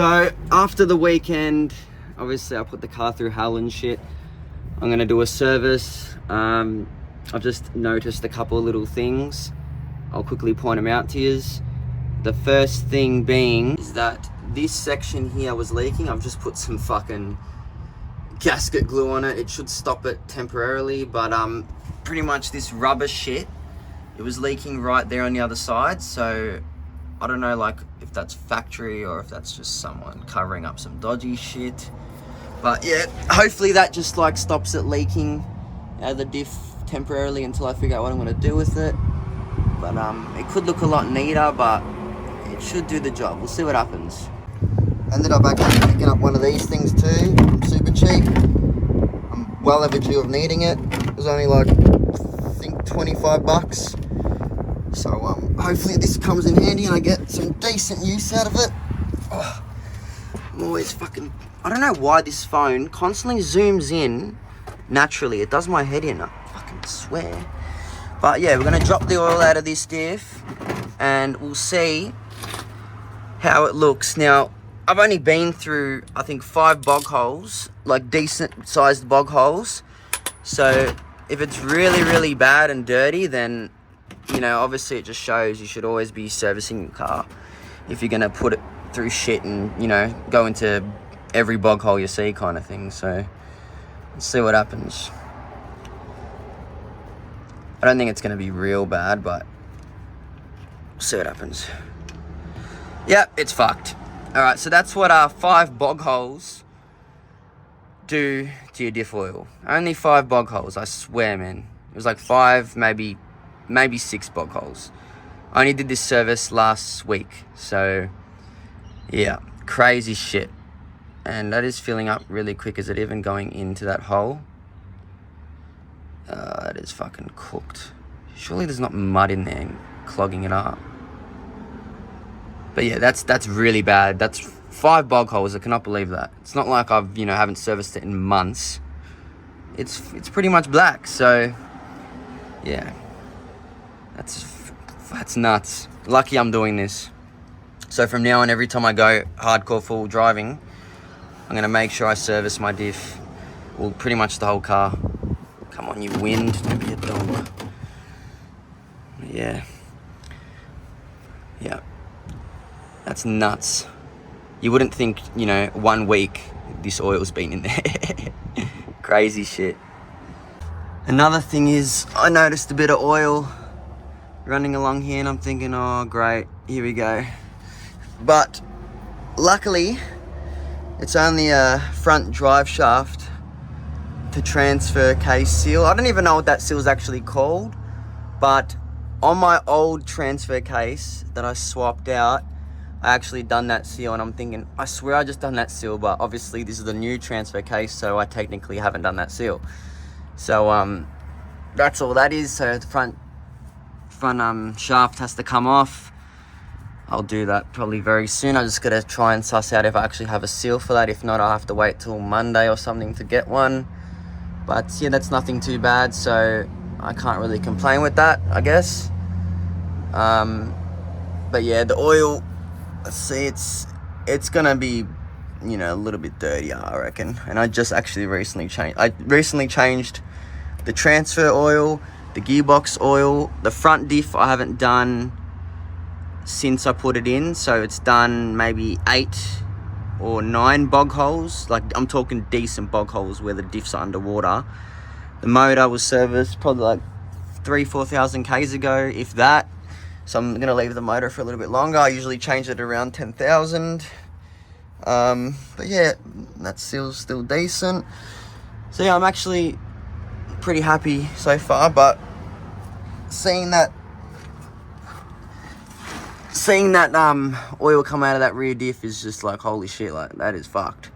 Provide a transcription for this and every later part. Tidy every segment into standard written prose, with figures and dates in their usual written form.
So after the weekend, obviously I put the car through hell and shit. I'm gonna do a service. I've just noticed a couple of little things. I'll quickly point them out to you. The first thing being is that this section here was leaking. I've just put some fucking gasket glue on it. It should stop it temporarily, but pretty much this rubber shit, it was leaking right there on the other side. So I don't know, like, if that's factory or if that's just someone covering up some dodgy shit. But yeah, hopefully that just like stops it leaking out of the diff temporarily until I figure out what I'm gonna do with it. But it could look a lot neater, but it should do the job. We'll see what happens. Ended up actually picking up one of these things too, super cheap. I'm well overdue of needing it. It was only like, I think 25 bucks. So hopefully this comes in handy and I get some decent use out of it. Oh, I'm always fucking, I don't know why this phone constantly zooms in naturally. It does my head in, I fucking swear. But yeah, we're gonna drop the oil out of this diff and we'll see how it looks. Now, I've only been through, I think, 5 bog holes, like decent sized bog holes. So if it's really, really bad and dirty, then, you know, obviously it just shows you should always be servicing your car if you're gonna put it through shit and, you know, go into every bog hole you see kind of thing. So let's see what happens. I don't think it's gonna be real bad, but we'll see what happens. Yep, it's fucked. Alright, so that's what 5 bog holes do to your diff oil. Only 5 bog holes, I swear, man. It was like 5, maybe 6 bog holes. I only did this service last week, so yeah, crazy shit. And that is filling up really quick. Is it even going into that hole? It is fucking cooked. Surely there's not mud in there clogging it up. But yeah, that's really bad. That's 5 bog holes. I cannot believe that. It's not like I've, you know, haven't serviced it in months. It's pretty much black. So yeah, that's nuts. Lucky I'm doing this. So from now on, every time I go hardcore full driving, I'm gonna make sure I service my diff. Well, pretty much the whole car. Come on, you wind. Don't be a dog. Yeah. Yeah. That's nuts. You wouldn't think, you know, 1 week this oil's been in there. Crazy shit. Another thing is, I noticed a bit of oil running along here and I'm thinking, oh great, here we go. But luckily, it's only a front drive shaft to transfer case seal. I don't even know what that seal is actually called, but on my old transfer case that I swapped out, I actually done that seal and I'm thinking, I swear I just done that seal, but obviously this is the new transfer case, so I technically haven't done that seal. So that's all that is. So the front shaft has to come off. I'll do that probably very soon. I just gotta try and suss out if I actually have a seal for that. If not, I'll have to wait till Monday or something to get one. But yeah, that's nothing too bad, so I can't really complain with that, I guess. But yeah, the oil, let's see, it's gonna be, you know, a little bit dirtier, I reckon. And I just actually recently changed the transfer oil, the gearbox oil. The front diff I haven't done since I put it in, so it's done maybe 8 or 9 bog holes. Like, I'm talking decent bog holes where the diffs are underwater. The motor was serviced probably like 3,000-4,000 Ks ago, if that. So I'm gonna leave the motor for a little bit longer. I usually change it around 10,000. But yeah, that seal's still decent. So yeah, I'm actually pretty happy so far, but seeing that oil come out of that rear diff is just like, holy shit, like that is fucked.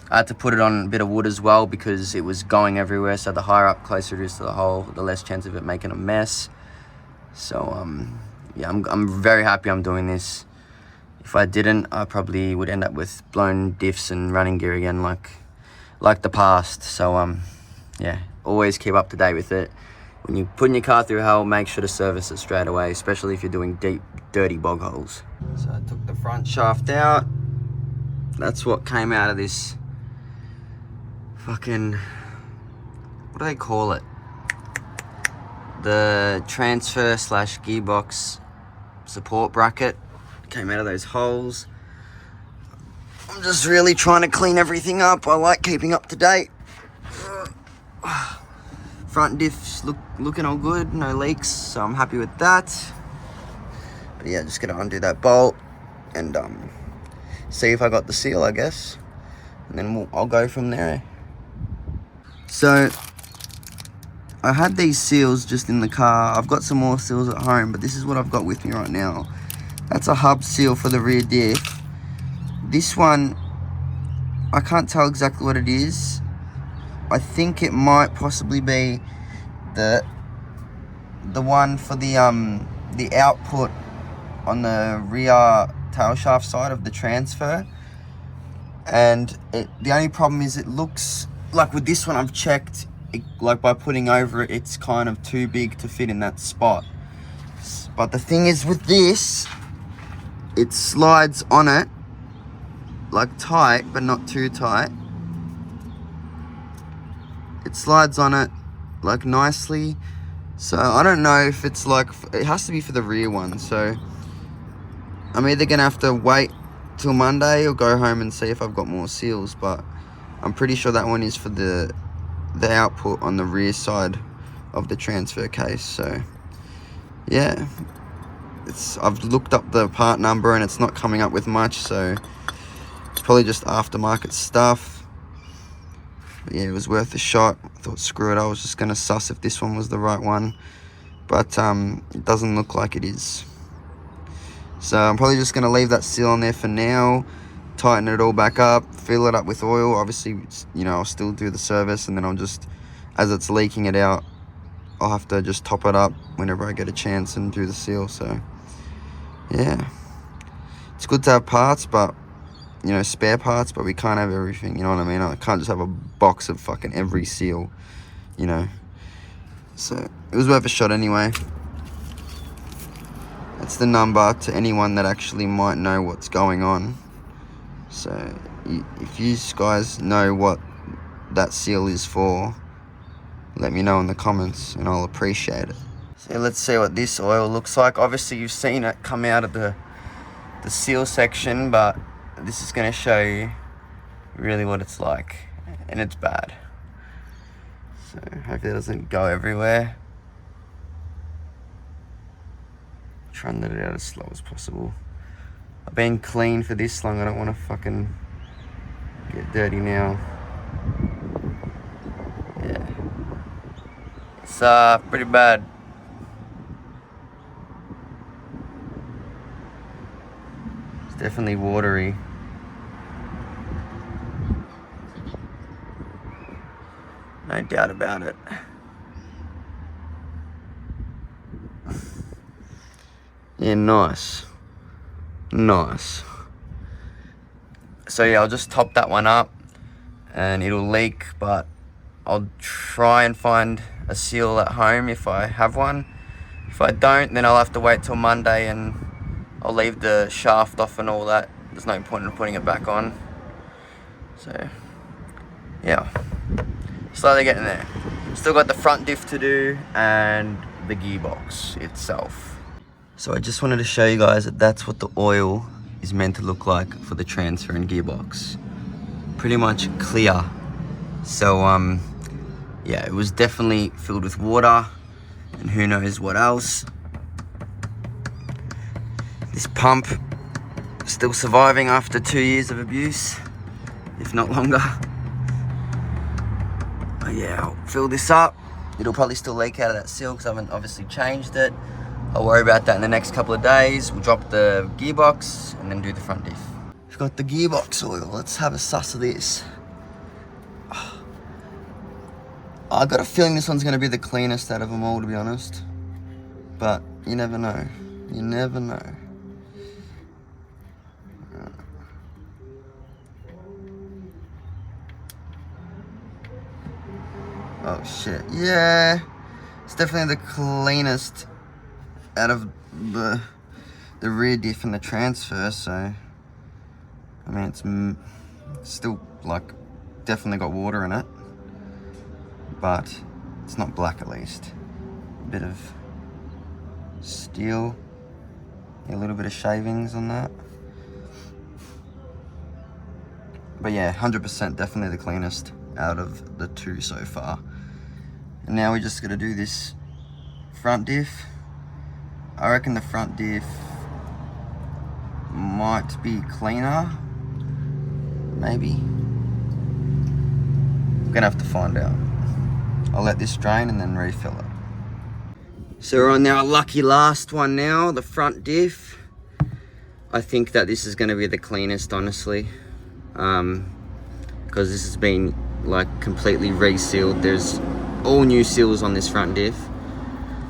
I had to put it on a bit of wood as well because it was going everywhere, so the higher up, closer it is to the hole, the less chance of it making a mess. So yeah, I'm very happy I'm doing this. If I didn't, I probably would end up with blown diffs and running gear again like the past. So yeah, always keep up to date with it. When you're putting your car through hell, make sure to service it straight away, especially if you're doing deep, dirty bog holes. So I took the front shaft out. that's what came out of this fucking, what do they call it? The transfer / gearbox support bracket came out of those holes. I'm just really trying to clean everything up. I like keeping up to date. Front diff's looking all good, no leaks, so I'm happy with that. But yeah, just gonna undo that bolt and see if I got the seal, I guess, and then I'll go from there. So I had these seals just in the car. I've got some more seals at home, but this is what I've got with me right now. That's a hub seal for the rear diff. This one, I can't tell exactly what it is. I think it might possibly be the one for the output on the rear tail shaft side of the transfer. And the only problem is it looks like with this one I've checked, like by putting over it, it's kind of too big to fit in that spot. But the thing is with this, it slides on it like tight, but not too tight. It slides on it like nicely. So I don't know if it's like, it has to be for the rear one. So I'm either gonna have to wait till Monday or go home and see if I've got more seals, but I'm pretty sure that one is for the output on the rear side of the transfer case. So yeah, I've looked up the part number and it's not coming up with much, so it's probably just aftermarket stuff. But yeah, it was worth a shot. I thought, screw it, I was just gonna suss if this one was the right one, but it doesn't look like it is. So I'm probably just gonna leave that seal on there for now, tighten it all back up, fill it up with oil. Obviously, you know, I'll still do the service, and then I'll just, as it's leaking it out, I'll have to just top it up whenever I get a chance and do the seal. So yeah, it's good to have parts, but you know, spare parts, but we can't have everything, you know what I mean? I can't just have a box of fucking every seal, you know. So it was worth a shot anyway. That's the number to anyone that actually might know what's going on. So if you guys know what that seal is for, let me know in the comments and I'll appreciate it. So let's see what this oil looks like. Obviously you've seen it come out of the seal section, but this is going to show you really what it's like, and it's bad. So hopefully it doesn't go everywhere. Try and let it out as slow as possible. I've been clean for this long, I don't want to fucking get dirty now. Yeah, it's pretty bad. It's definitely watery. No doubt about it. Yeah, nice. Nice. So yeah, I'll just top that one up and it'll leak, but I'll try and find a seal at home if I have one. If I don't, then I'll have to wait till Monday and I'll leave the shaft off and all that. There's no point in putting it back on. So yeah, slowly getting there. Still got the front diff to do and the gearbox itself. So I just wanted to show you guys that that's what the oil is meant to look like for the transfer and gearbox. Pretty much clear. So yeah, it was definitely filled with water and who knows what else. This pump still surviving after 2 years of abuse, if not longer. But yeah, I'll fill this up. It'll probably still leak out of that seal because I haven't obviously changed it. I'll worry about that in the next couple of days. We'll drop the gearbox and then do the front diff. We've got the gearbox oil. Let's have a suss of this. I've got a feeling this one's going to be the cleanest out of them all, to be honest. But you never know. You never know. Oh shit. Yeah. It's definitely the cleanest out of the rear diff and the transfer, so I mean, it's still like definitely got water in it, but it's not black at least. A bit of steel, a little bit of shavings on that. But yeah, 100% definitely the cleanest out of the two so far. And now we just gotta do this front diff. I reckon the front diff might be cleaner, maybe. We're gonna have to find out. I'll let this drain and then refill it. So we're on our lucky last one now, the front diff. I think that this is gonna be the cleanest, honestly. Because this has been like completely resealed. There's all new seals on this front diff.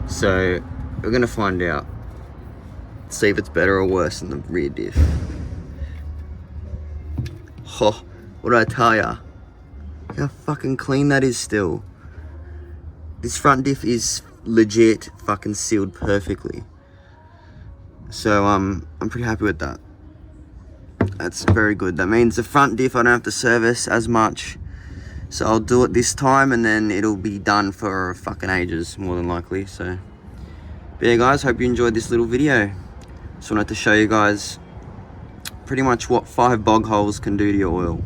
So we're gonna find out. See if it's better or worse than the rear diff. Oh, what did I tell ya? Look how fucking clean that is still. This front diff is legit fucking sealed perfectly. So I'm pretty happy with that. That's very good. That means the front diff I don't have to service as much. So I'll do it this time and then it'll be done for fucking ages, more than likely. So, but yeah guys, hope you enjoyed this little video. Just wanted to show you guys pretty much what 5 bog holes can do to your oil.